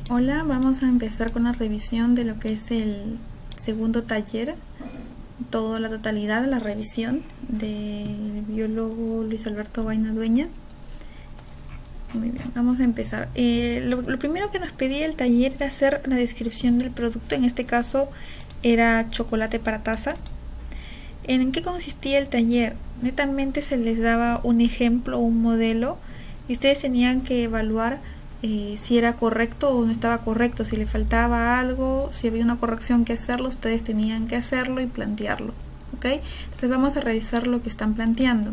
Hola, vamos a empezar con la revisión de lo que es el segundo taller, toda la totalidad de la revisión del biólogo Luis Alberto Vaina Dueñas. Muy bien, vamos a empezar. Lo primero que nos pedía el taller era hacer la descripción del producto, en este caso era chocolate para taza. ¿En qué consistía el taller? Netamente se les daba un ejemplo, un modelo, y ustedes tenían que evaluar si era correcto o no estaba correcto, si le faltaba algo, si había una corrección que hacerlo, ustedes tenían que hacerlo y plantearlo. ¿Ok? Entonces vamos a revisar lo que están planteando,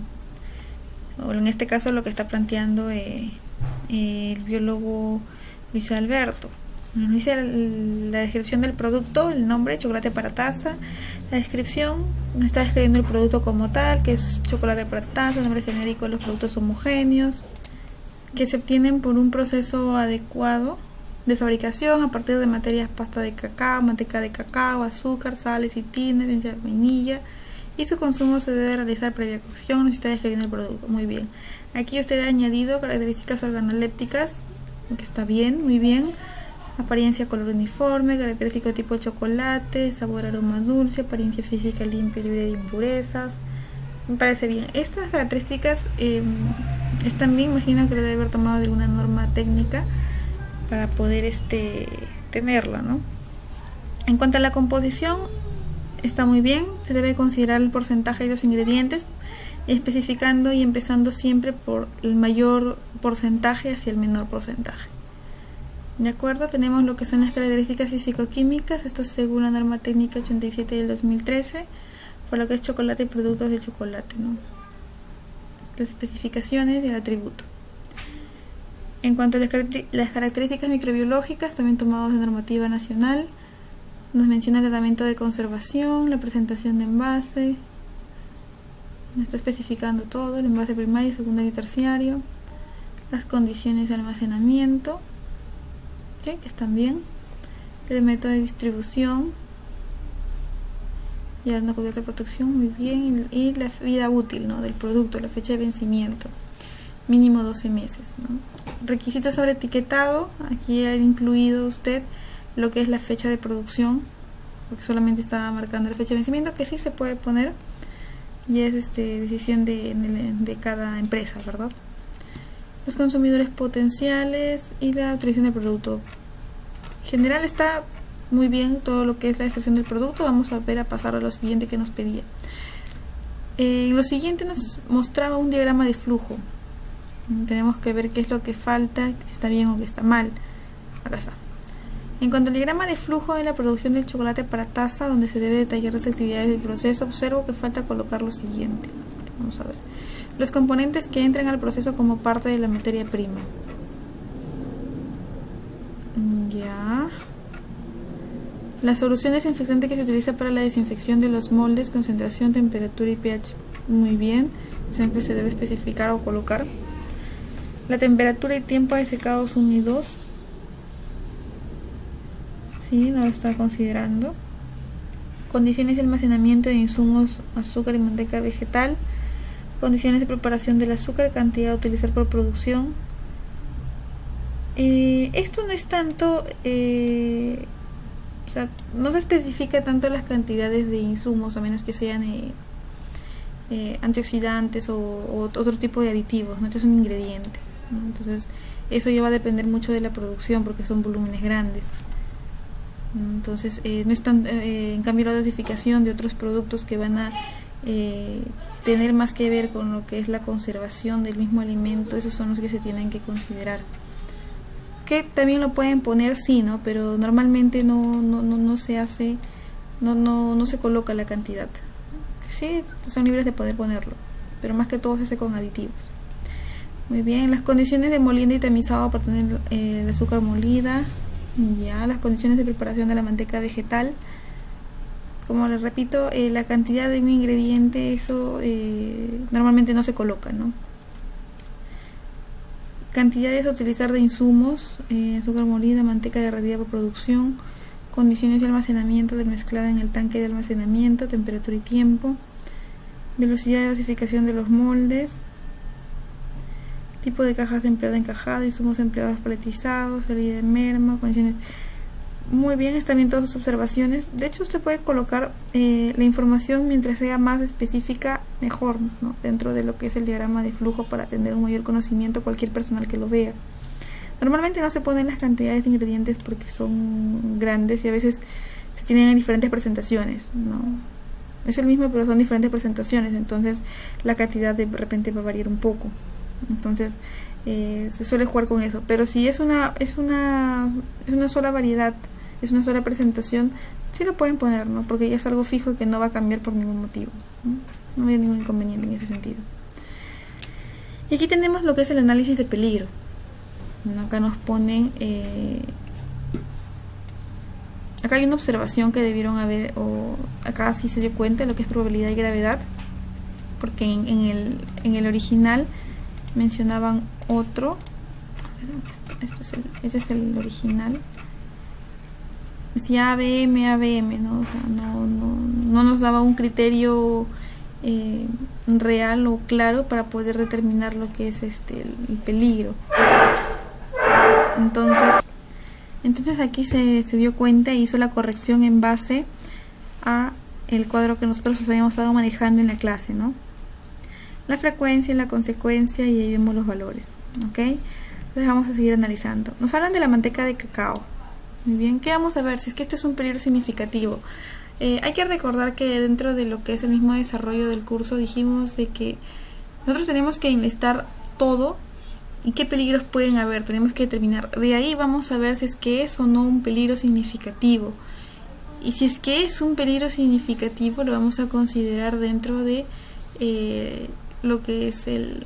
o en este caso lo que está planteando el biólogo Luis Alberto. Nos dice la descripción del producto, el nombre, chocolate para taza. La descripción nos está describiendo el producto como tal, que es chocolate para taza, el nombre genérico de los productos homogéneos, que se obtienen por un proceso adecuado de fabricación a partir de materias pasta de cacao, manteca de cacao, azúcar, sal, lecitina, esencia de vainilla, y su consumo se debe realizar previa cocción. Nos está describiendo el producto. Muy bien. Aquí usted ha añadido características organolépticas, que está bien, muy bien. Apariencia, color uniforme, característico tipo de chocolate, sabor, aroma dulce, apariencia física limpia, libre de impurezas. Me parece bien. Estas características están bien, imagino que lo debe haber tomado de alguna norma técnica para poder tenerla, ¿no? En cuanto a la composición, está muy bien. Se debe considerar el porcentaje de los ingredientes, especificando y empezando siempre por el mayor porcentaje hacia el menor porcentaje. De acuerdo, tenemos lo que son las características físico-químicas, esto es según la norma técnica 87 del 2013, por lo que es chocolate y productos de chocolate, ¿no? Las especificaciones del atributo. En cuanto a las características microbiológicas, también tomados de normativa nacional, nos menciona el tratamiento de conservación, la presentación de envase, nos está especificando todo, el envase primario, secundario y terciario, las condiciones de almacenamiento, ¿sí? Que están bien, el método de distribución y una cubierta de protección, muy bien, y la vida útil, ¿no?, del producto, la fecha de vencimiento, mínimo 12 meses, ¿no? Requisitos sobre etiquetado, aquí ha incluido usted lo que es la fecha de producción, porque solamente está marcando la fecha de vencimiento, que sí se puede poner, y es decisión de cada empresa, ¿verdad? Los consumidores potenciales y la utilización del producto. En general está muy bien todo lo que es la descripción del producto. Vamos a ver, a pasar a lo siguiente que nos pedía. En lo siguiente nos mostraba un diagrama de flujo. Tenemos que ver qué es lo que falta, si está bien o que está mal. Acá está. En cuanto al diagrama de flujo de la producción del chocolate para taza, donde se debe detallar las actividades del proceso, observo que falta colocar lo siguiente. Vamos a ver. Los componentes que entran al proceso como parte de la materia prima. Ya. La solución desinfectante que se utiliza para la desinfección de los moldes, concentración, temperatura y pH. Muy bien. Siempre se debe especificar o colocar. La temperatura y tiempo de secado sumidos. Sí, no lo está considerando. Condiciones de almacenamiento de insumos, azúcar y manteca vegetal. Condiciones de preparación del azúcar, cantidad a utilizar por producción. Esto no es tanto, o sea, no se especifica tanto las cantidades de insumos, a menos que sean antioxidantes o otro tipo de aditivos, ¿no? Esto es un ingrediente, ¿no? Entonces eso ya va a depender mucho de la producción, porque son volúmenes grandes. Entonces no es tan, en cambio la dosificación de otros productos que van a tener más que ver con lo que es la conservación del mismo alimento, esos son los que se tienen que considerar. Que también lo pueden poner, sí, ¿no? Pero normalmente no se hace, no se coloca la cantidad. Sí, son libres de poder ponerlo, pero más que todo se hace con aditivos. Muy bien, las condiciones de molienda y tamizado para tener el azúcar molida. Ya, las condiciones de preparación de la manteca vegetal. Como les repito, la cantidad de un ingrediente, eso normalmente no se coloca, ¿no? Cantidades a utilizar de insumos, azúcar molida, manteca derretida por producción, condiciones de almacenamiento de mezclada en el tanque de almacenamiento, temperatura y tiempo, velocidad de dosificación de los moldes, tipo de cajas de empleado encajado, insumos empleados paletizados, salida de merma, condiciones. Muy bien, están bien todas sus observaciones. De hecho, usted puede colocar la información mientras sea más específica, mejor, ¿no? Dentro de lo que es el diagrama de flujo para tener un mayor conocimiento cualquier personal que lo vea. Normalmente no se ponen las cantidades de ingredientes porque son grandes y a veces se tienen en diferentes presentaciones, ¿no? Es el mismo, pero son diferentes presentaciones, entonces la cantidad de repente va a variar un poco. Entonces se suele jugar con eso. Pero si es una sola variedad, es una sola presentación, sí lo pueden poner, ¿no? Porque ya es algo fijo que no va a cambiar por ningún motivo, ¿no? No hay ningún inconveniente en ese sentido. Y aquí tenemos lo que es el análisis de peligro, ¿no? Acá nos ponen acá hay una observación que debieron haber, o acá sí se dio cuenta de lo que es probabilidad y gravedad, porque en el original mencionaban otro. Ese es el original. Decía ABM, ¿no? O sea, no nos daba un criterio real o claro para poder determinar lo que es el peligro. Entonces aquí se dio cuenta e hizo la corrección en base a el cuadro que nosotros habíamos estado manejando en la clase, ¿no? La frecuencia, la consecuencia, y ahí vemos los valores, ¿ok? Entonces vamos a seguir analizando. Nos hablan de la manteca de cacao. Muy bien, ¿qué vamos a ver? Si es que esto es un peligro significativo. Hay que recordar que dentro de lo que es el mismo desarrollo del curso dijimos de que nosotros tenemos que enlistar todo y qué peligros pueden haber, tenemos que determinar. De ahí vamos a ver si es que es o no un peligro significativo. Y si es que es un peligro significativo, lo vamos a considerar dentro de lo que es el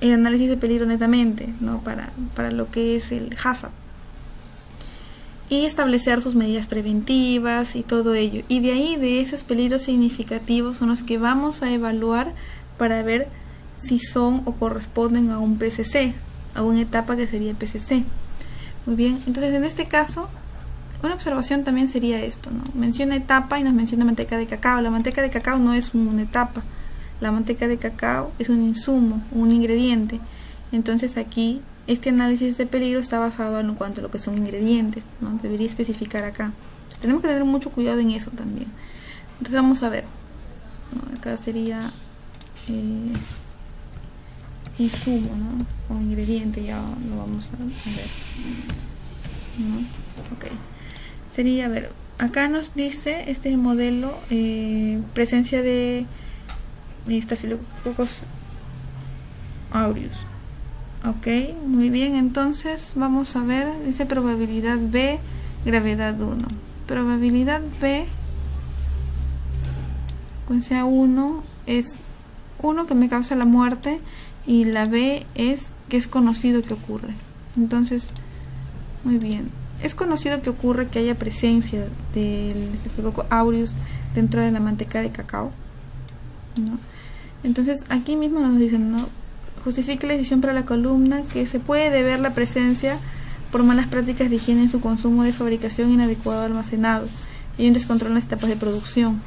análisis de peligro netamente, ¿no? Para lo que es el HACCP. Y establecer sus medidas preventivas y todo ello. Y de ahí, de esos peligros significativos, son los que vamos a evaluar para ver si son o corresponden a un PCC, a una etapa que sería PCC. Muy bien, entonces en este caso, una observación también sería esto, ¿no? Menciona etapa y nos menciona manteca de cacao. La manteca de cacao no es una etapa, la manteca de cacao es un insumo, un ingrediente. Entonces aquí este análisis de peligro está basado en cuanto a lo que son ingredientes, ¿no? Debería especificar acá. Entonces, tenemos que tener mucho cuidado en eso también. Entonces vamos a ver, ¿no? Acá sería insumo, ¿no? O ingrediente, ya lo vamos a ver, ¿no? Ok. Sería, a ver, acá nos dice este modelo, presencia de Staphylococcus aureus. Ok, muy bien, entonces vamos a ver, dice probabilidad B, gravedad 1. Probabilidad B, frecuencia 1 es 1 que me causa la muerte, y la B es que es conocido que ocurre. Entonces, muy bien, es conocido que ocurre que haya presencia del Staphylococcus aureus dentro de la manteca de cacao, ¿no? Entonces aquí mismo nos dicen, ¿no? Justifica la decisión para la columna que se puede deber la presencia por malas prácticas de higiene en su consumo, de fabricación, inadecuado almacenado y un descontrol en las etapas de producción.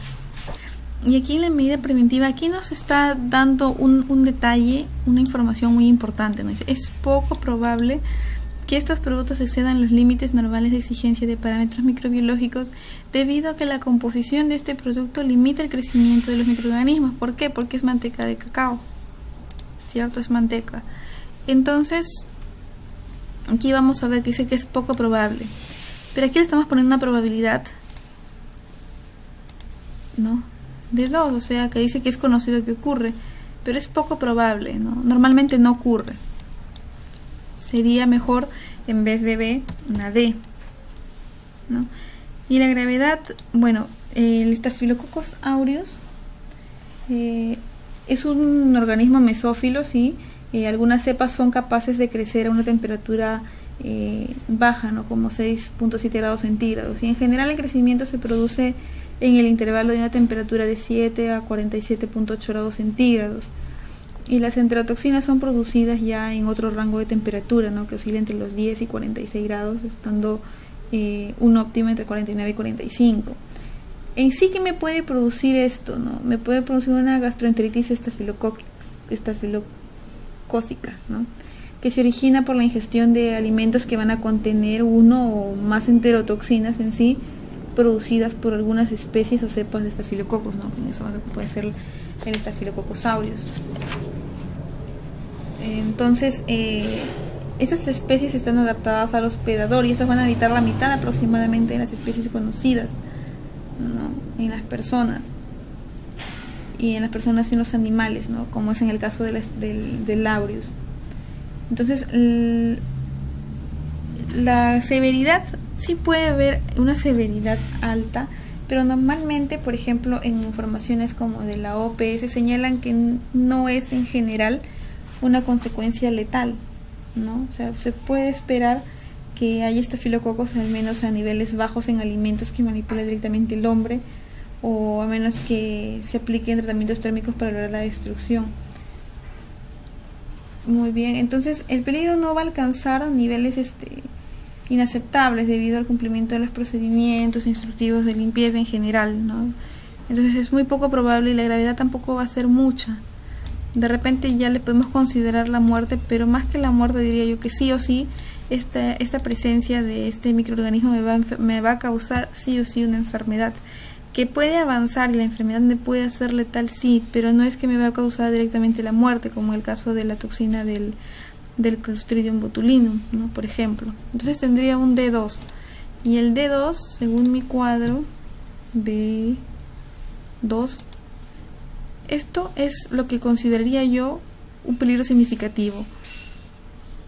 Y aquí en la medida preventiva, aquí nos está dando un detalle, una información muy importante, ¿no? Dice, es poco probable que estos productos excedan los límites normales de exigencia de parámetros microbiológicos debido a que la composición de este producto limita el crecimiento de los microorganismos. ¿Por qué? Porque es manteca de cacao, ¿cierto? Es manteca. Entonces, aquí vamos a ver que dice que es poco probable. Pero aquí le estamos poniendo una probabilidad, ¿no? De 2, o sea, que dice que es conocido que ocurre, pero es poco probable, ¿no? Normalmente no ocurre. Sería mejor, en vez de B, una D, ¿no? Y la gravedad, bueno, el Staphylococcus aureus es un organismo mesófilo, ¿sí? Algunas cepas son capaces de crecer a una temperatura baja, ¿no? Como 6.7 grados centígrados. Y en general el crecimiento se produce en el intervalo de una temperatura de 7 a 47.8 grados centígrados. Y las enterotoxinas son producidas ya en otro rango de temperatura, ¿no? Que oscila entre los 10 y 46 grados, estando un óptimo entre 49 y 45. En sí, ¿qué me puede producir esto, no? Me puede producir una gastroenteritis estafilocócica, ¿no? que se origina por la ingestión de alimentos que van a contener uno o más enterotoxinas en sí, producidas por algunas especies o cepas de estafilococos, ¿no? En eso puede ser el Staphylococcus aureus. Entonces, esas especies están adaptadas al hospedador y estas van a habitar la mitad aproximadamente de las especies conocidas, ¿no? En las personas. Y en las personas y en los animales, ¿no? Como es en el caso del aureus. Entonces, la severidad, sí puede haber una severidad alta, pero normalmente, por ejemplo, en informaciones como de la OPS señalan que no es en general una consecuencia letal, ¿no? O sea, se puede esperar que haya estafilococos al menos a niveles bajos en alimentos que manipula directamente el hombre, o a menos que se apliquen tratamientos térmicos para lograr la destrucción. Muy bien, entonces el peligro no va a alcanzar niveles inaceptables debido al cumplimiento de los procedimientos instructivos de limpieza en general, ¿no? Entonces es muy poco probable y la gravedad tampoco va a ser mucha. De repente ya le podemos considerar la muerte, pero más que la muerte diría yo que sí o sí esta presencia de este microorganismo me va a causar sí o sí una enfermedad que puede avanzar y la enfermedad me puede hacer letal, sí, pero no es que me va a causar directamente la muerte, como el caso de la toxina del Clostridium botulinum, ¿no? Por ejemplo. Entonces tendría un D2 y el D2, según mi cuadro de 2, esto es lo que consideraría yo un peligro significativo.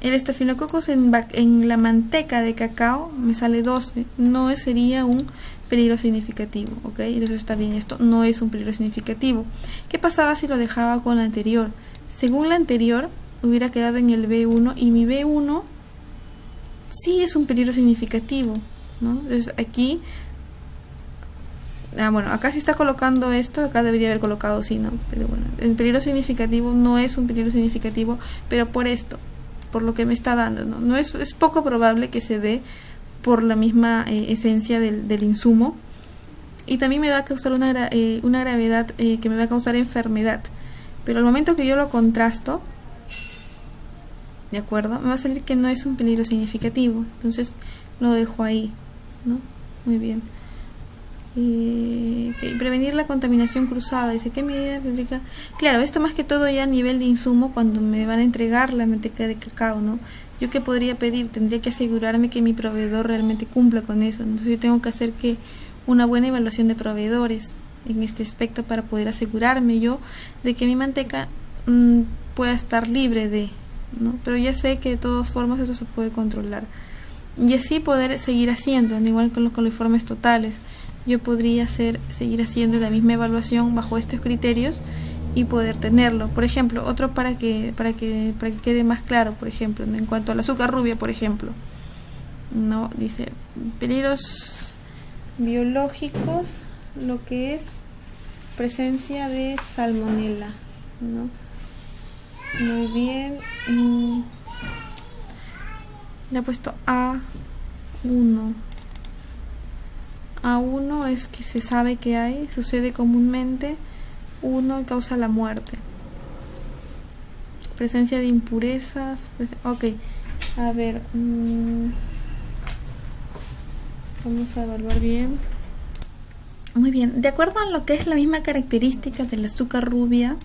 El Staphylococcus en la manteca de cacao me sale 12, no sería un peligro significativo, ¿ok? Entonces está bien, esto no es un peligro significativo. ¿Qué pasaba si lo dejaba con la anterior? Según la anterior, hubiera quedado en el B1 y mi B1 sí es un peligro significativo, ¿no? Entonces aquí, bueno, acá sí está colocando esto, acá debería haber colocado sí, ¿no? Pero bueno, el peligro significativo no es un peligro significativo, pero por esto, por lo que me está dando, ¿no? No es poco probable que se dé por la misma esencia del insumo, y también me va a causar una gravedad que me va a causar enfermedad, pero al momento que yo lo contrasto, ¿de acuerdo? Me va a salir que no es un peligro significativo, entonces lo dejo ahí, ¿no? Muy bien. Prevenir la contaminación cruzada, dice, ¿qué medida aplica? Claro, esto más que todo ya a nivel de insumo cuando me van a entregar la manteca de cacao, ¿no? ¿Yo qué podría pedir? Tendría que asegurarme que mi proveedor realmente cumpla con eso. Entonces yo tengo que hacer una buena evaluación de proveedores en este aspecto para poder asegurarme yo de que mi manteca pueda estar libre de, ¿no? Pero ya sé que de todas formas eso se puede controlar. Y así poder seguir haciendo, igual con los coliformes totales. Yo podría seguir haciendo la misma evaluación bajo estos criterios y poder tenerlo. Por ejemplo, otro para que quede más claro, por ejemplo, ¿no? En cuanto al azúcar rubia, por ejemplo, no dice peligros biológicos, lo que es presencia de salmonela, ¿no? Muy bien. Le he puesto A1. A1 es que se sabe que hay, sucede comúnmente. 1 causa la muerte. Presencia de impurezas. Ok, a ver, vamos a evaluar bien. Muy bien, de acuerdo a lo que es la misma característica del azúcar rubia,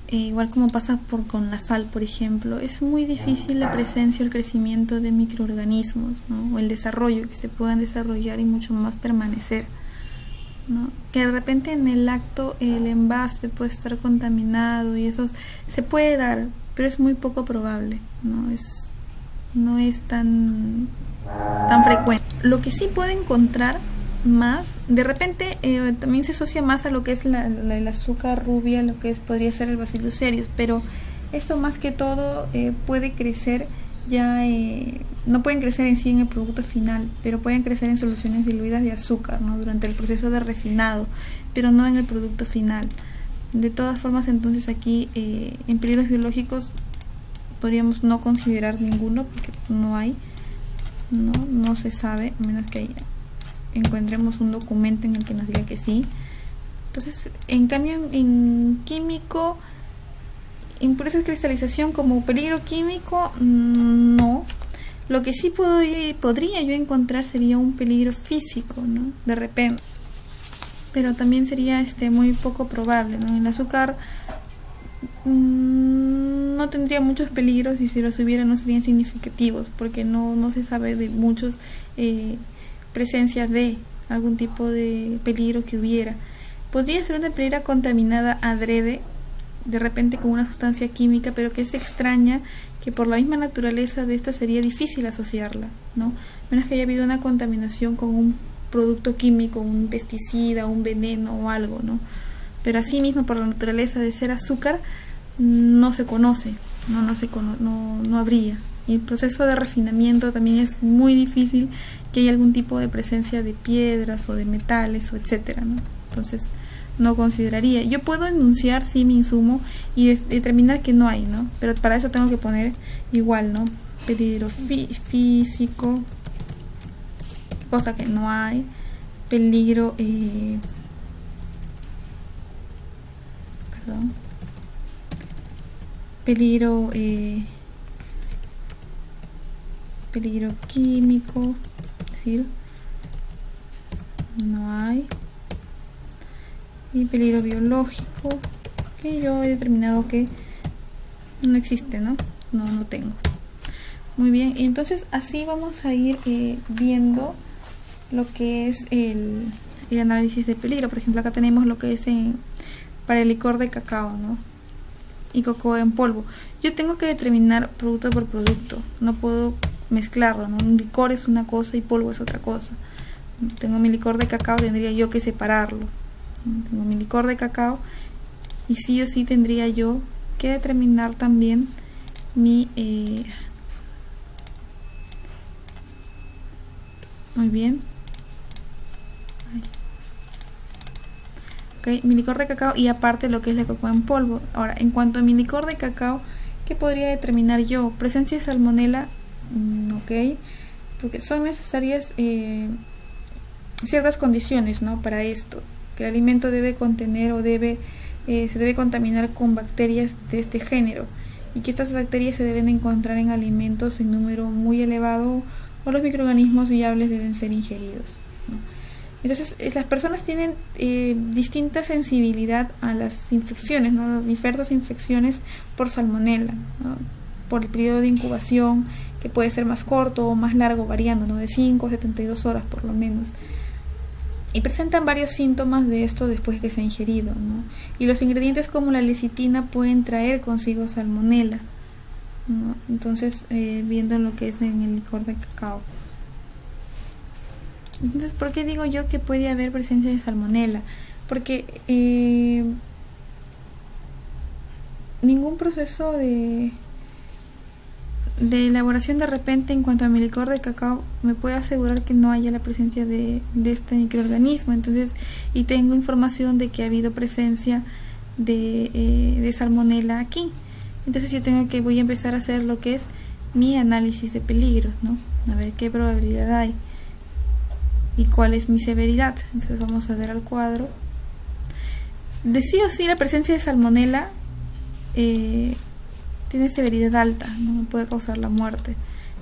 igual como pasa con la sal, por ejemplo, es muy difícil la presencia o el crecimiento de microorganismos, ¿no? O el desarrollo, que se puedan desarrollar y mucho más permanecer, ¿no? Que de repente en el acto el envase puede estar contaminado y eso se puede dar, pero es muy poco probable, no es tan frecuente. Lo que sí puede encontrar más, de repente también se asocia más a lo que es el azúcar rubia, lo que podría ser el Bacillus cereus, pero esto más que todo puede crecer ya, no pueden crecer en sí en el producto final, pero pueden crecer en soluciones diluidas de azúcar, ¿no? Durante el proceso de refinado, pero no en el producto final. De todas formas, entonces aquí en peligros biológicos podríamos no considerar ninguno porque no hay, no se sabe, a menos que encontremos un documento en el que nos diga que sí. Entonces, en cambio, en químico impurezas de cristalización como peligro químico, no. Lo que sí podría yo encontrar sería un peligro físico, ¿no? De repente. Pero también sería muy poco probable, ¿no? El azúcar no tendría muchos peligros, y si los hubiera no serían significativos, porque no se sabe de muchos presencias de algún tipo de peligro que hubiera. Podría ser una película contaminada adrede, de repente con una sustancia química, pero que es extraña, que por la misma naturaleza de esta sería difícil asociarla, ¿no? Menos que haya habido una contaminación con un producto químico, un pesticida, un veneno o algo, ¿no? Pero así mismo, por la naturaleza de ser azúcar, no se conoce, no habría. Y el proceso de refinamiento también es muy difícil que haya algún tipo de presencia de piedras o de metales o etcétera, ¿no? Entonces no consideraría. Yo puedo enunciar sí mi insumo y determinar que no hay, ¿no? Pero para eso tengo que poner igual, ¿no? Peligro físico, cosa que no hay. Peligro peligro químico, es decir, no hay. Y peligro biológico, que yo he determinado que no existe, no tengo. Muy bien, entonces así vamos a ir viendo lo que es el análisis de peligro. Por ejemplo, acá tenemos lo que es para el licor de cacao, ¿no? Y cocoa en polvo. Yo tengo que determinar producto por producto, no puedo mezclarlo, ¿no? Un licor es una cosa y polvo es otra cosa. Tengo mi licor de cacao, tendría yo que separarlo. Tengo mi licor de cacao y sí o sí tendría yo que determinar también mi muy bien, okay, mi licor de cacao y aparte lo que es la cocoa en polvo. Ahora, en cuanto a mi licor de cacao, ¿qué podría determinar yo? Presencia de salmonela, ok, porque son necesarias ciertas condiciones, ¿no? Para esto, que el alimento debe contener o se debe contaminar con bacterias de este género, y que estas bacterias se deben encontrar en alimentos en número muy elevado, o los microorganismos viables deben ser ingeridos, ¿no? Entonces las personas tienen distinta sensibilidad a las infecciones, ¿no? Diversas infecciones por salmonela, ¿no? Por el periodo de incubación, que puede ser más corto o más largo, variando, ¿no? De 5 a 72 horas por lo menos. Y presentan varios síntomas de esto después que se ha ingerido, ¿no? Y los ingredientes como la lecitina pueden traer consigo salmonela, ¿no? Entonces, viendo lo que es en el licor de cacao. Entonces, ¿por qué digo yo que puede haber presencia de salmonela? Porque ningún proceso de elaboración de repente en cuanto a mi licor de cacao me puede asegurar que no haya la presencia de este microorganismo. Entonces, y tengo información de que ha habido presencia de salmonela aquí. Entonces voy a empezar a hacer lo que es mi análisis de peligros, ¿no? A ver qué probabilidad hay y cuál es mi severidad. Entonces vamos a ver al cuadro. De sí o sí la presencia de salmonela tiene severidad alta, no puede causar la muerte.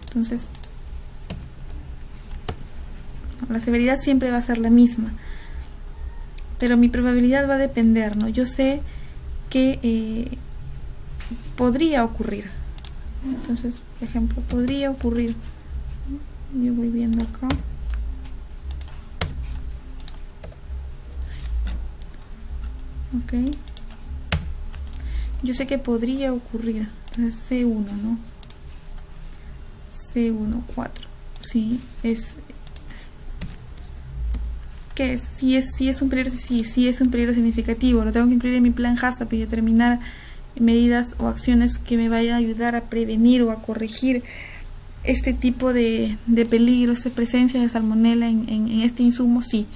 Entonces la severidad siempre va a ser la misma, pero mi probabilidad va a depender, ¿no? Yo sé que podría ocurrir. Entonces, por ejemplo, podría ocurrir. Yo voy viendo acá. Ok. Yo sé que podría ocurrir. Entonces, C1, ¿no? C1, 4. Sí, es... que si es un peligro, sí es un peligro significativo. Lo tengo que incluir en mi plan HACCP y determinar medidas o acciones que me vayan a ayudar a prevenir o a corregir este tipo de peligro, esa presencia de salmonela en este insumo, sí.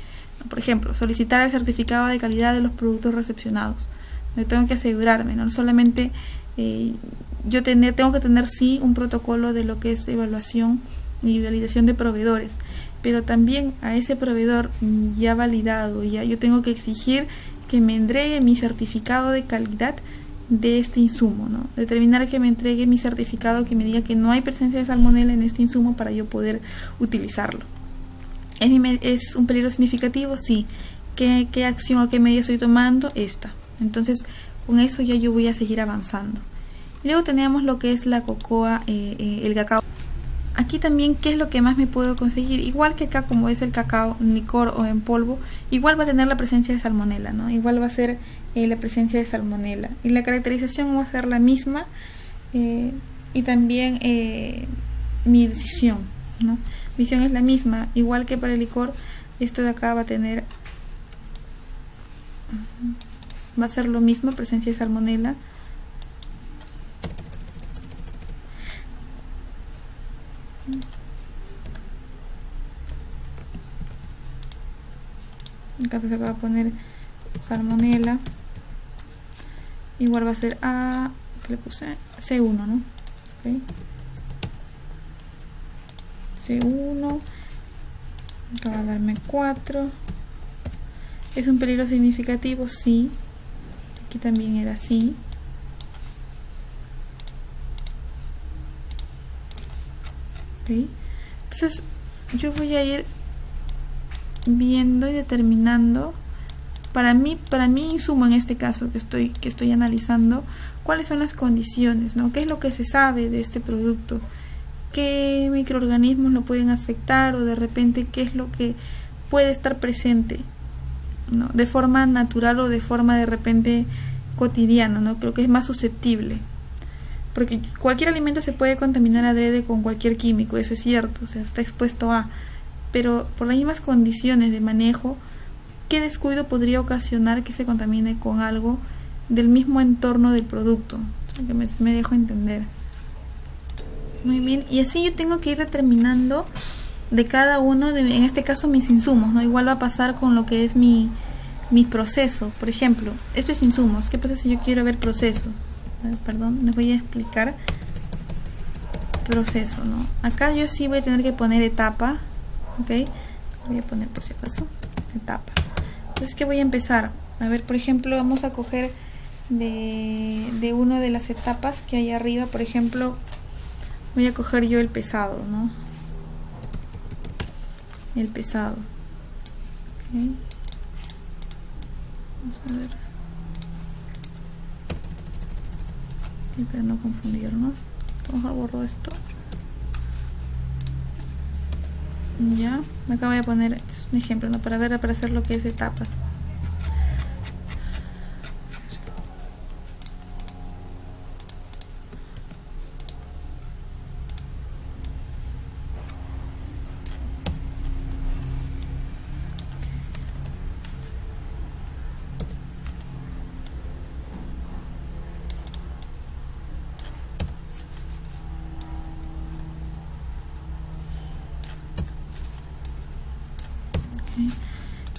Por ejemplo, solicitar el certificado de calidad de los productos recepcionados. Yo tengo que asegurarme, no solamente tengo que tener sí un protocolo de lo que es evaluación y validación de proveedores, pero también a ese proveedor ya validado, ya yo tengo que exigir que me entregue mi certificado de calidad de este insumo, ¿no? Determinar que me entregue mi certificado que me diga que no hay presencia de salmonela en este insumo para yo poder utilizarlo. ¿Es un peligro significativo? Sí. ¿Qué acción o qué medida estoy tomando? Esta. Entonces, con eso ya yo voy a seguir avanzando. Luego tenemos lo que es la cocoa, el cacao. Aquí también, ¿qué es lo que más me puedo conseguir? Igual que acá, como es el cacao en licor o en polvo, igual va a tener la presencia de salmonela, ¿no? Igual va a ser la presencia de salmonela. Y la caracterización va a ser la misma, y también mi decisión, ¿no? Mi decisión es la misma, igual que para el licor, esto de acá va a ser lo mismo, presencia de salmonela. Acá se va a poner salmonela. Igual va a ser A, que le puse C1, ¿no? Okay. C1. Acá va a darme 4. ¿Es un peligro significativo? Sí. Aquí también era así. Okay. Entonces yo voy a ir viendo y determinando para mí insumo en este caso que estoy analizando, cuáles son las condiciones, ¿no? ¿Qué es lo que se sabe de este producto? ¿Qué microorganismos lo pueden afectar? O de repente, ¿qué es lo que puede estar presente, ¿no? De forma natural o de forma de repente cotidiana, ¿no? Creo que es más susceptible. Porque cualquier alimento se puede contaminar adrede con cualquier químico, eso es cierto, o sea, está expuesto a... Pero por las mismas condiciones de manejo, ¿qué descuido podría ocasionar que se contamine con algo del mismo entorno del producto? O sea, que me dejo entender. Muy bien, y así yo tengo que ir determinando de cada uno, en este caso mis insumos, ¿no? Igual va a pasar con lo que es mi proceso. Por ejemplo, esto es insumos. ¿Qué pasa si yo quiero ver procesos? Perdón, les voy a explicar. Proceso, ¿no? Acá yo sí voy a tener que poner etapa. Ok, voy a poner por si acaso etapa. Entonces, ¿qué voy a empezar? A ver, por ejemplo, vamos a coger de una de las etapas que hay arriba. Por ejemplo, voy a coger yo el pesado, ¿no? El pesado. Okay. Vamos a ver. Okay, para no confundirnos. Vamos a borrar esto. Ya, acá voy a poner un ejemplo, ¿no? Para hacer lo que es etapas.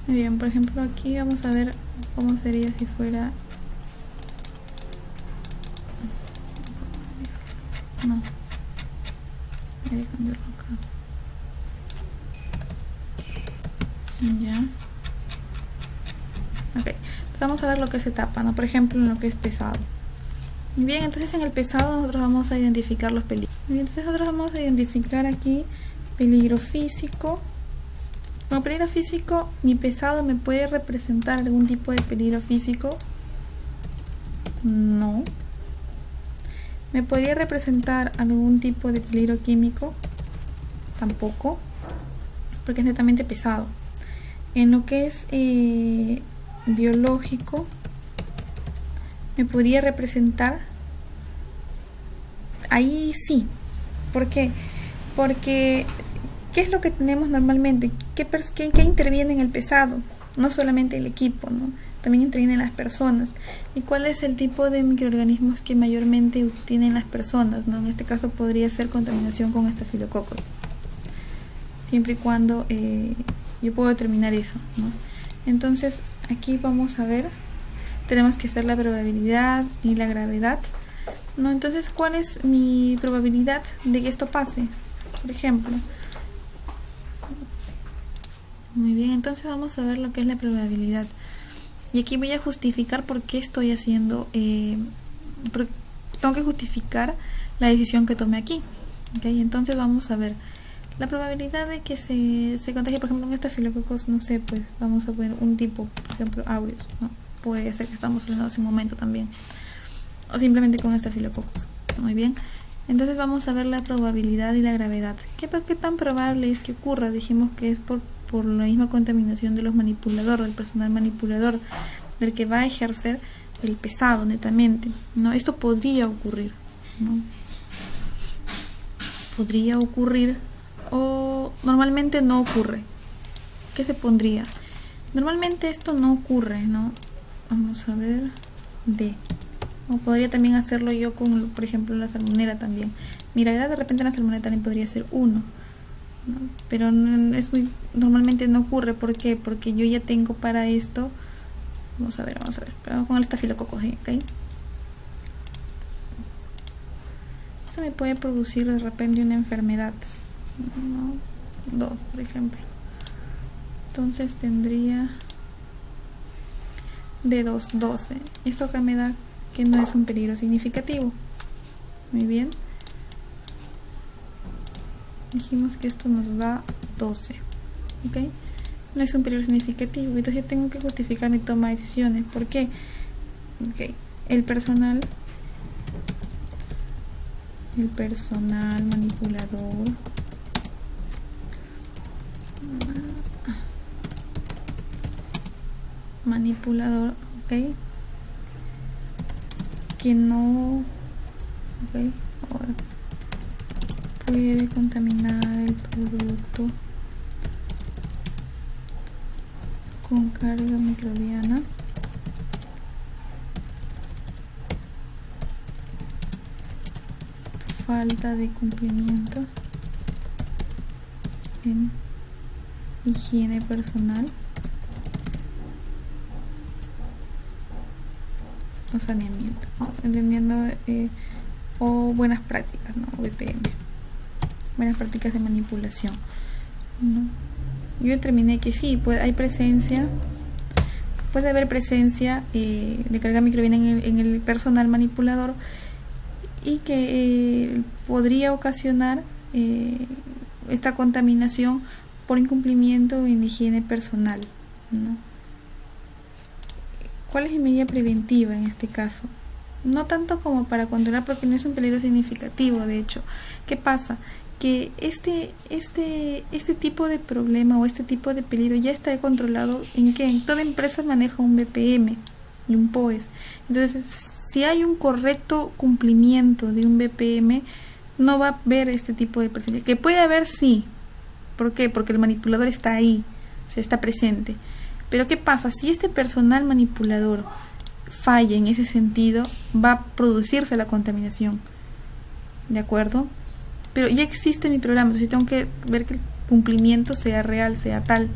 Muy bien, por ejemplo aquí vamos a ver cómo sería si fuera... No, voy a cambiarlo acá. Ya. Ok, entonces vamos a ver lo que es etapa, ¿no? Por ejemplo, en lo que es pesado. Bien, entonces en el pesado nosotros vamos a identificar los peligros. Bien, entonces nosotros vamos a identificar aquí peligro físico. Como peligro físico, mi pesado me puede representar algún tipo de peligro físico. No. ¿Me podría representar algún tipo de peligro químico? Tampoco, porque es netamente pesado. En lo que es biológico, me podría representar. Ahí sí. ¿Por qué? Porque ¿qué es lo que tenemos normalmente? ¿Qué interviene en el pesado? No solamente el equipo, ¿no? También intervienen las personas. ¿Y cuál es el tipo de microorganismos que mayormente tienen las personas, ¿no? En este caso podría ser contaminación con estafilococos. Siempre y cuando yo puedo determinar eso, ¿no? Entonces aquí vamos a ver, tenemos que hacer la probabilidad y la gravedad, ¿no? Entonces, ¿cuál es mi probabilidad de que esto pase? Por ejemplo, muy bien, entonces vamos a ver lo que es la probabilidad. Y aquí voy a justificar por qué estoy haciendo tengo que justificar la decisión que tomé aquí. ¿Okay? Entonces vamos a ver la probabilidad de que se contagie, por ejemplo, en estafilococos, no sé, pues vamos a poner un tipo, por ejemplo, aureus, ¿no? Puede ser que estamos hablando hace un momento también, o simplemente con estafilococos. Muy bien, entonces vamos a ver la probabilidad y la gravedad. ¿Qué tan probable es que ocurra? Dijimos que es por la misma contaminación de los manipuladores, del personal manipulador, del que va a ejercer el pesado netamente, ¿no? Esto podría ocurrir, ¿no? Podría ocurrir, o normalmente no ocurre. ¿Qué se pondría? Normalmente esto no ocurre, ¿no? Vamos a ver, D. O podría también hacerlo yo con, por ejemplo, la salmonera también. Mi gravedad de repente en la salmonera también podría ser 1, ¿no? Pero normalmente no ocurre. ¿Por qué? Porque yo ya tengo para esto, vamos a ver, pero con el estafilococos, ¿ok? Esto me puede producir de repente una enfermedad, ¿no? 2, por ejemplo. Entonces tendría de 12. Esto acá me da que no es un peligro significativo. Muy bien. Dijimos que esto nos da 12. ¿Ok? No es un peligro significativo. Entonces yo tengo que justificar mi toma de decisiones. ¿Por qué? Ok. El personal manipulador, ok, que no, ok, ahora puede contaminar el producto con carga microbiana falta de cumplimiento en higiene personal o saneamiento, ¿no? Entendiendo o buenas prácticas, ¿no? BPM, buenas prácticas de manipulación, ¿no? Yo determiné que sí, puede haber presencia de carga microbiana en el personal manipulador, y que podría ocasionar esta contaminación por incumplimiento en la higiene personal, ¿no? ¿Cuál es mi medida preventiva en este caso? No tanto como para controlar, porque no es un peligro significativo. De hecho, ¿qué pasa? Que este tipo de problema o este tipo de peligro ya está controlado en que en toda empresa maneja un BPM y un POES. Entonces, si hay un correcto cumplimiento de un BPM, no va a haber este tipo de presencia. Que puede haber, sí. ¿Por qué? Porque el manipulador está ahí, o sea, está presente. Pero ¿qué pasa? Si este personal manipulador falla en ese sentido, va a producirse la contaminación. ¿De acuerdo? Pero ya existe mi programa, entonces tengo que ver que el cumplimiento sea real, sea tal.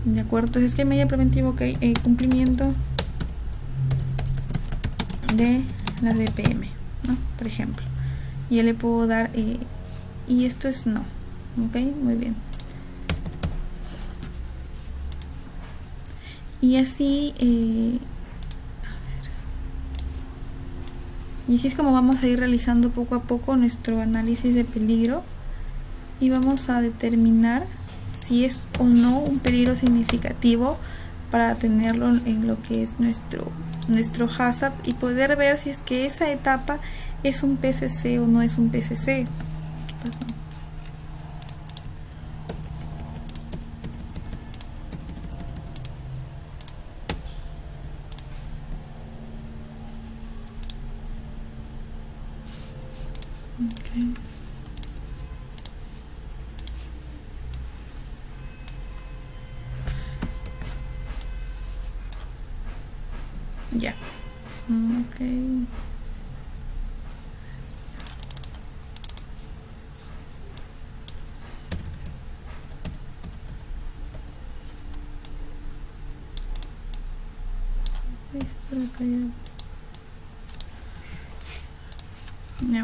¿De acuerdo? Entonces, ¿qué medida preventiva? Ok, cumplimiento de la DPM, ¿no? Por ejemplo. Y ya le puedo dar, y esto es no. Ok, muy bien. Y así, y así es como vamos a ir realizando poco a poco nuestro análisis de peligro, y vamos a determinar si es o no un peligro significativo para tenerlo en lo que es nuestro HACCP, y poder ver si es que esa etapa es un PCC o no es un PCC. ¿Qué pasó? Okay. Ya. Okay. Esto lo cayó.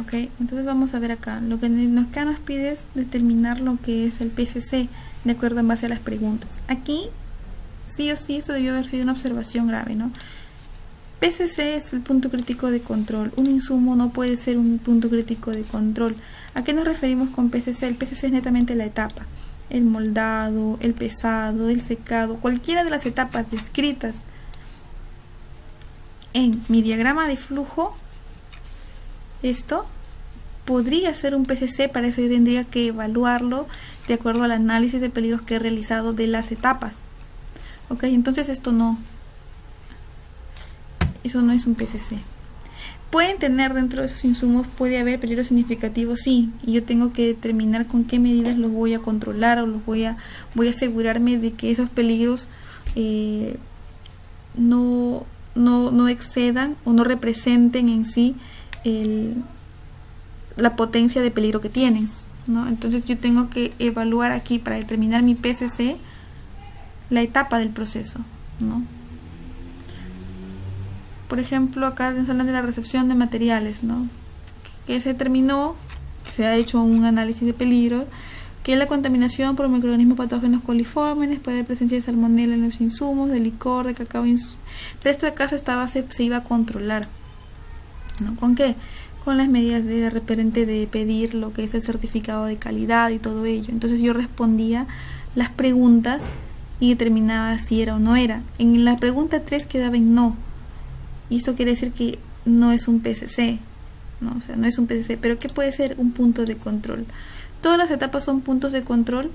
Ok, entonces vamos a ver acá. Lo que acá nos pide es determinar lo que es el PCC, de acuerdo en base a las preguntas. Aquí, sí o sí, esto debió haber sido una observación grave, ¿no? PCC es el punto crítico de control. Un insumo no puede ser un punto crítico de control. ¿A qué nos referimos con PCC? El PCC es netamente la etapa. El moldado, el pesado, el secado, cualquiera de las etapas descritas en mi diagrama de flujo, esto podría ser un PCC. Para eso yo tendría que evaluarlo de acuerdo al análisis de peligros que he realizado de las etapas. Ok, entonces eso no es un PCC. Pueden tener dentro de esos insumos, puede haber peligros significativos, sí, y yo tengo que determinar con qué medidas los voy a controlar o los voy a asegurarme de que esos peligros no excedan o no representen en sí la potencia de peligro que tienen, ¿no? Entonces yo tengo que evaluar aquí para determinar mi PCC la etapa del proceso, ¿no? Por ejemplo, acá nos hablan de la recepción de materiales, ¿no? Que se determinó, que se ha hecho un análisis de peligro, que la contaminación por microorganismos patógenos coliformes, puede haber presencia de salmonela en los insumos, de licor, de cacao. Pero esto de acá se iba a controlar, ¿no? ¿Con qué? Con las medidas de repente de pedir lo que es el certificado de calidad y todo ello. Entonces yo respondía las preguntas y determinaba si era o no era. En la pregunta 3 quedaba en no. Y esto quiere decir que no es un PCC, ¿no? O sea, no es un PCC, pero ¿qué puede ser un punto de control? Todas las etapas son puntos de control,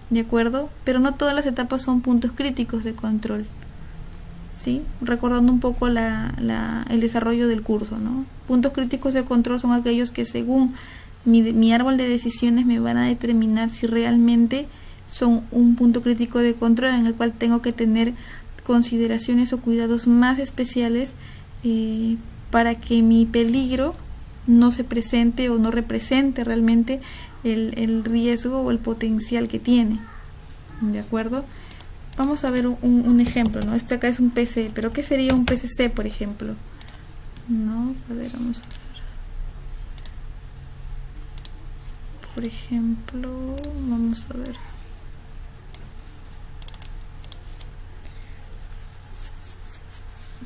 ¿de acuerdo? Pero no todas las etapas son puntos críticos de control, ¿sí? Recordando un poco el desarrollo del curso, ¿no? Puntos críticos de control son aquellos que según mi árbol de decisiones me van a determinar si realmente son un punto crítico de control en el cual tengo que tener consideraciones o cuidados más especiales para que mi peligro no se presente o no represente realmente el riesgo o el potencial que tiene, ¿de acuerdo? Vamos a ver un ejemplo, ¿no? Este acá es un PC, pero ¿qué sería un PCC, por ejemplo? No, a ver, vamos a ver. Por ejemplo, vamos a ver.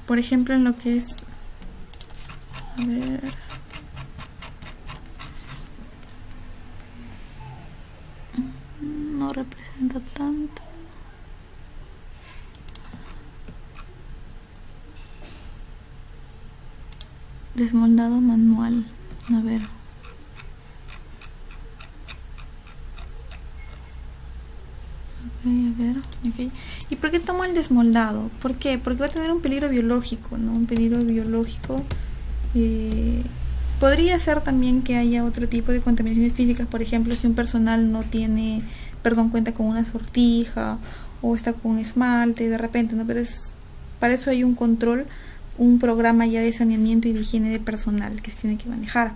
Por ejemplo, en lo que es, a ver, no representa tanto. Desmoldado manual, a ver. A ver, okay. ¿Y por qué tomo el desmoldado? ¿Por qué? Porque va a tener un peligro biológico, ¿no? Un peligro biológico. Podría ser también que haya otro tipo de contaminaciones físicas, por ejemplo, si un personal no tiene, cuenta con una sortija o está con esmalte de repente, ¿no? Pero para eso hay un control, un programa ya de saneamiento y de higiene de personal que se tiene que manejar.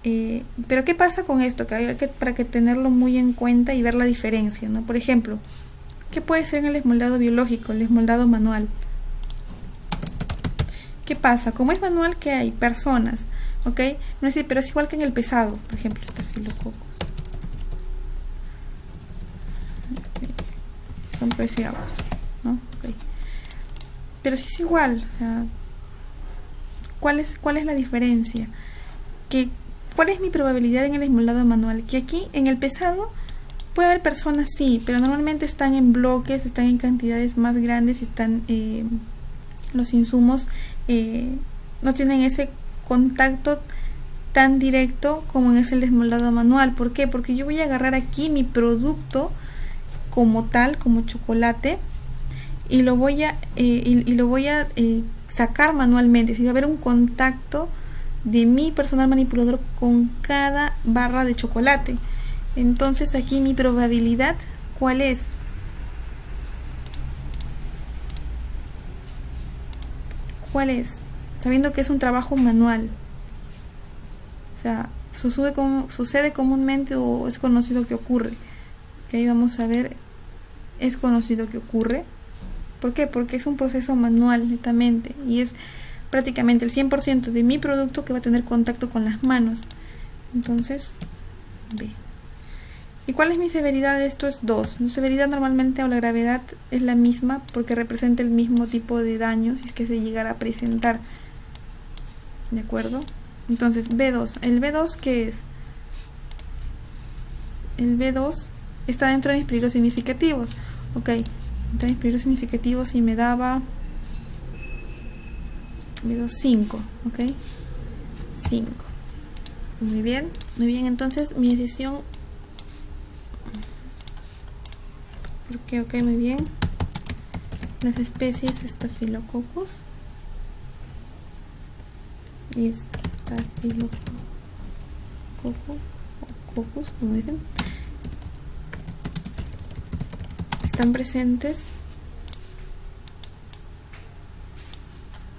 Pero ¿qué pasa con esto? Para que tenerlo muy en cuenta y ver la diferencia, ¿no? Por ejemplo, ¿qué puede ser en el esmoldado biológico, el esmoldado manual? ¿Qué pasa? Como es manual, que hay personas, ¿ok? No es decir, pero es igual que en el pesado, por ejemplo, estafilococos. Son preciados, ¿no? Okay. Pero sí es igual, o sea, ¿cuál es la diferencia? ¿Cuál es mi probabilidad en el esmoldado manual? Que aquí en el pesado puede haber personas, sí, pero normalmente están en bloques, están en cantidades más grandes y están los insumos no tienen ese contacto tan directo como en el desmoldado manual. ¿Por qué? Porque yo voy a agarrar aquí mi producto como tal, como chocolate, y lo voy a sacar manualmente. Si va a haber un contacto de mi personal manipulador con cada barra de chocolate. Entonces aquí mi probabilidad, ¿cuál es? ¿Cuál es? Sabiendo que es un trabajo manual. O sea, sucede comúnmente o es conocido que ocurre. Que ahí vamos a ver, es conocido que ocurre. ¿Por qué? Porque es un proceso manual netamente y es prácticamente el 100% de mi producto que va a tener contacto con las manos. Entonces, ve. ¿Y cuál es mi severidad de esto? Es 2. La severidad normalmente o la gravedad es la misma porque representa el mismo tipo de daño si es que se llegara a presentar. ¿De acuerdo? Entonces, B2. ¿El B2 qué es? El B2 está dentro de mis peligros significativos. Ok, dentro de mis peligros significativos y me daba B2 5. Ok, 5. Muy bien, entonces mi decisión. Porque, ok, muy bien. Las especies Staphylococcus y Staphylococcus, como dicen, están presentes,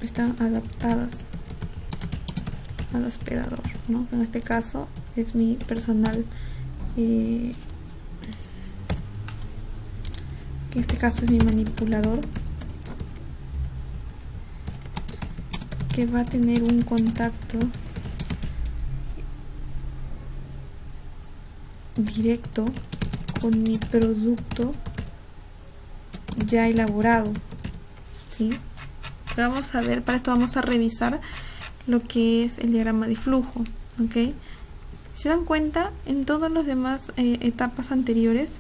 están adaptadas al hospedador, ¿no? En este caso es mi personal, en este caso es mi manipulador, que va a tener un contacto directo con mi producto ya elaborado, ¿sí? Vamos a ver, para esto vamos a revisar lo que es el diagrama de flujo, ¿ok? Si se dan cuenta, en todas las demás etapas anteriores,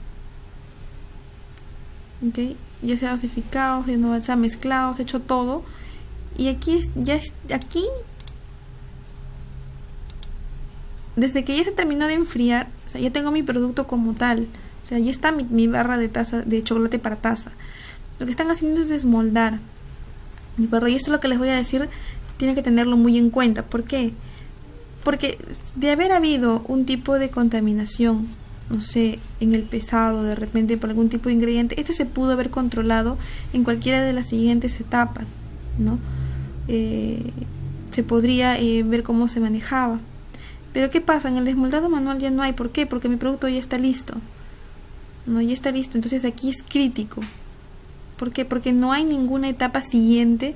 ¿ok? Ya se ha dosificado, se ha mezclado, se ha hecho todo, y aquí aquí, desde que ya se terminó de enfriar, o sea, ya tengo mi producto como tal, o sea, ya está mi barra de taza de chocolate para taza. Lo que están haciendo es desmoldar, ¿de acuerdo? Y esto es lo que les voy a decir, tienen que tenerlo muy en cuenta. ¿Por qué? Porque de haber habido un tipo de contaminación, no sé, en el pesado, de repente por algún tipo de ingrediente, esto se pudo haber controlado en cualquiera de las siguientes etapas, ¿no? Se podría ver cómo se manejaba. Pero ¿qué pasa? En el desmoldado manual ya no hay. ¿Por qué? Porque mi producto ya está listo, ¿no? Ya está listo. Entonces aquí es crítico. ¿Por qué? Porque no hay ninguna etapa siguiente,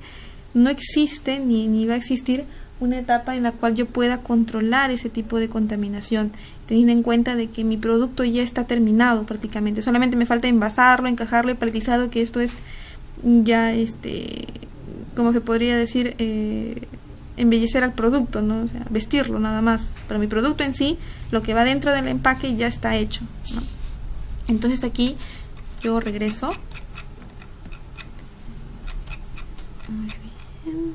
no existe ni va a existir una etapa en la cual yo pueda controlar ese tipo de contaminación, teniendo en cuenta de que mi producto ya está terminado prácticamente. Solamente me falta envasarlo, encajarlo y paletizado, que esto es ya, como se podría decir, embellecer al producto, ¿no? O sea, vestirlo nada más. Pero mi producto en sí, lo que va dentro del empaque ya está hecho, ¿no? Entonces aquí yo regreso. Muy bien.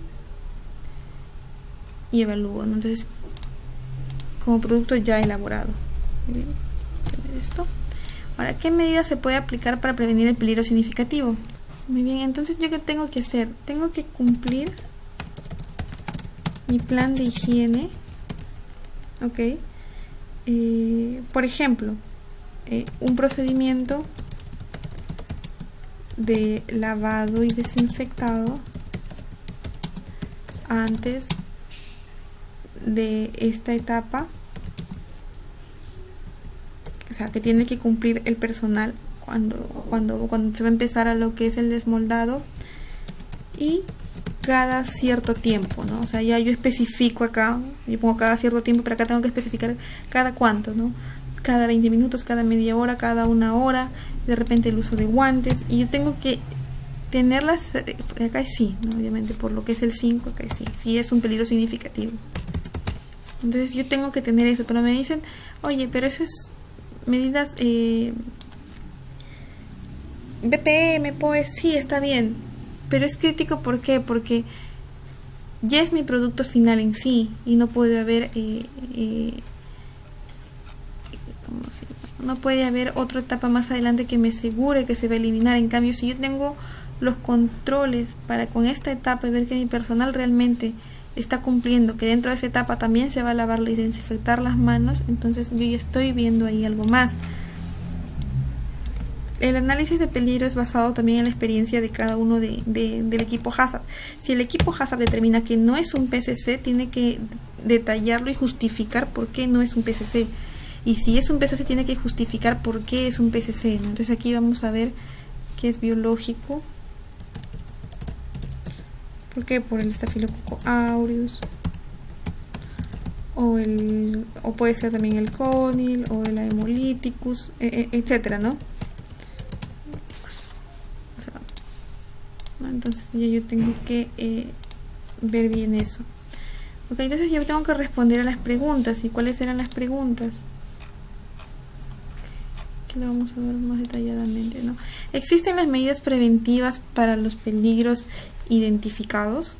Y evalúo, ¿no? Entonces, como producto ya elaborado. Muy bien. Esto. Ahora, ¿qué medidas se puede aplicar para prevenir el peligro significativo? Muy bien, entonces ¿yo qué tengo que hacer? Tengo que cumplir mi plan de higiene, ¿ok? Por ejemplo, un procedimiento de lavado y desinfectado antes de esta etapa, o sea, que tiene que cumplir el personal cuando se va a empezar a lo que es el desmoldado, y cada cierto tiempo, ¿no? O sea, ya yo especifico acá, yo pongo cada cierto tiempo, pero acá tengo que especificar cada cuánto, ¿no? Cada 20 minutos, cada media hora, cada una hora, de repente el uso de guantes, y yo tengo que tenerlas, acá sí, ¿no? Obviamente por lo que es el 5, acá sí es un peligro significativo. Entonces yo tengo que tener eso, pero me dicen, oye, pero eso es medidas BPM, pues sí, está bien, pero es crítico. ¿Por qué? Porque ya es mi producto final en sí y no puede haber no puede haber otra etapa más adelante que me asegure que se va a eliminar. En cambio, si yo tengo los controles para con esta etapa y ver que mi personal realmente está cumpliendo, que dentro de esa etapa también se va a lavar y desinfectar las manos, entonces yo ya estoy viendo ahí algo más. El análisis de peligro es basado también en la experiencia de cada uno del equipo HACCP. Si el equipo HACCP determina que no es un PCC, tiene que detallarlo y justificar por qué no es un PCC. Y si es un PCC, tiene que justificar por qué es un PCC, ¿no? Entonces aquí vamos a ver que es biológico. ¿Por qué? Por el Staphylococcus aureus. o puede ser también el cónil o la hemolíticus, etcétera, ¿no? O sea, ¿no? Entonces ya yo tengo que ver bien eso. Ok, entonces yo tengo que responder a las preguntas. ¿Y cuáles eran las preguntas? Aquí lo vamos a ver más detalladamente, ¿no? ¿Existen las medidas preventivas para los peligros identificados?